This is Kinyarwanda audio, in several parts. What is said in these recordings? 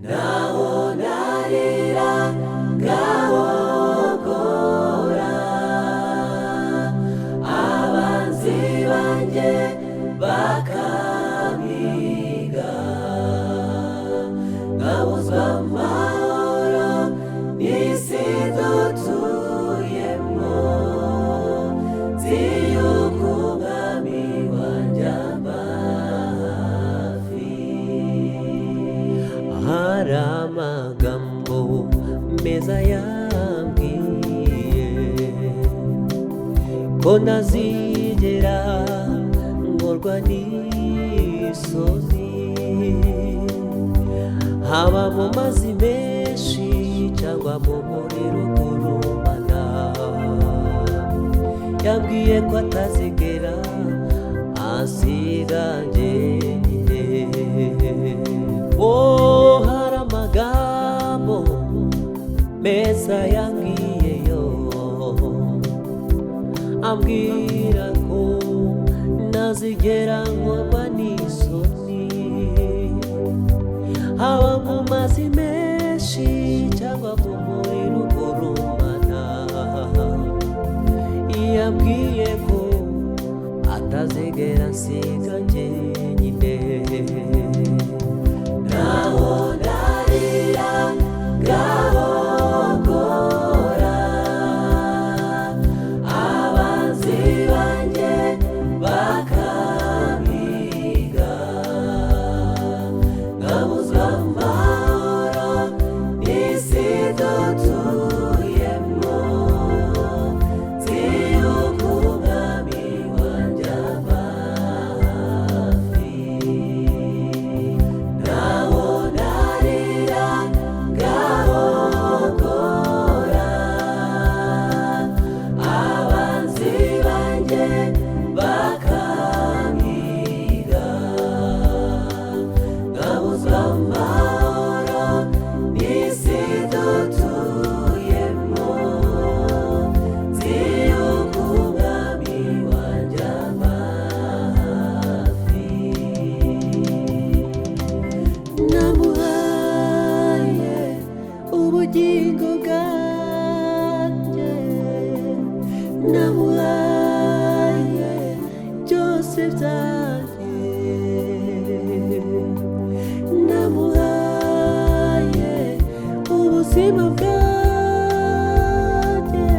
naho narira ngahogora abanzi banjye bakamiga nkabuzwa amahoro n'isi dutuyemo nzi yuko umwami wanjye amba hafi. Hari amagambo meza yambwiye ko ntazigera nkorwa n'isoni, haba mu mazi menshi cyangwa mu muriro ugurumana. Yambwiye ko atazigera asiga njyenyine. Oh, hari amagambo meza yambwiyeyo ambwira ko ntazigera nkorwa n'isoni, haba mu mazi menshi cyangwa mu muriro ugurumana. Yambwiye ko atazigera asiga njyenyine. Naho narira ngahogora abanzi banjye bakamiga nkabuzwa amahoro n'isi dutuyemo nzi yuko umwami wanjye amba hafi. Naho narira ngahogora abanzi banjye bakamiga nkabuzwa amahoro n'isi dutuyemo nzi yuko umwami wanjye amba hafi. Namuhaye ubugingo bwanjye, namuhaye byose byanjye, namuhaye ubuzima bwanjye,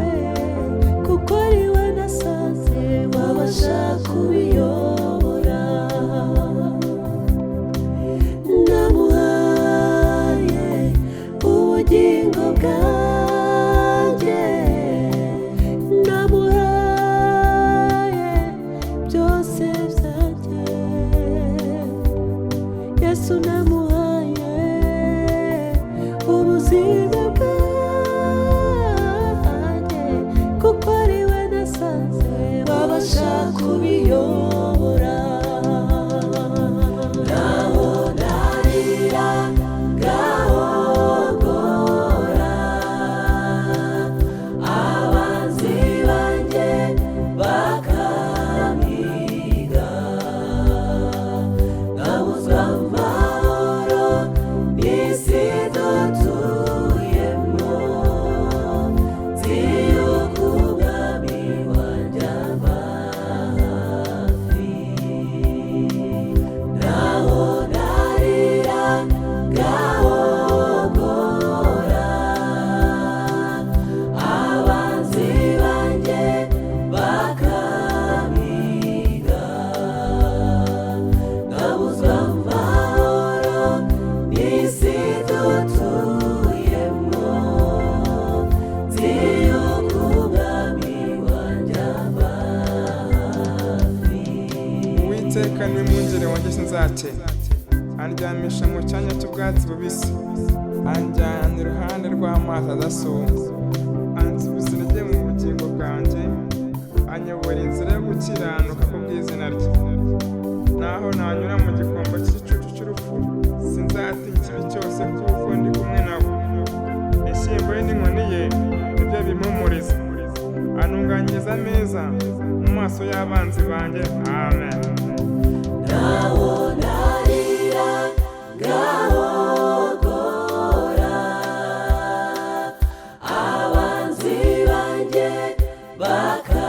kuko ari we nasanze wabasha kubiyobora. Namuhaye ubugingo bwanjye, namuhaye byose byanjye. Yesu namuhaye ubuzima bwanjye, kuko ari we nasanze wabasha kubiyobora. Naho narira ngahogora abanzi banjye bakamiga nkabuzwa amahoro n'isi dutuyemo nzi yuko umwami wanjye amba hafi. Naho narira ngahogora abanzi banjye bakamiga nkabuzwa amahoro n'isi dutuyemo nzi yuko umwami wanjye amba hafi. Uwiteka niwe mwungeri wanjye sinzatera, andyamisha mu cyanya cy'ubwatsi bubisi, anjyana iruhande rw'amazi adasuma, ansubiza intege mu bugingo bwanjye, anyobora inzira yo gukiranuka kubw'izina rye. Naho nanyura mu gikombe cy'igicucu cy'urupfu, sinzatinya ikibi cyose, kuko ndi kumwe nawe. Inshyimbo ye n'inkoni ye nibyo bimpumuriza, antunganyiriza ameza mu maso y'abanzi banjye. Amen. Naho narira ngahogora baka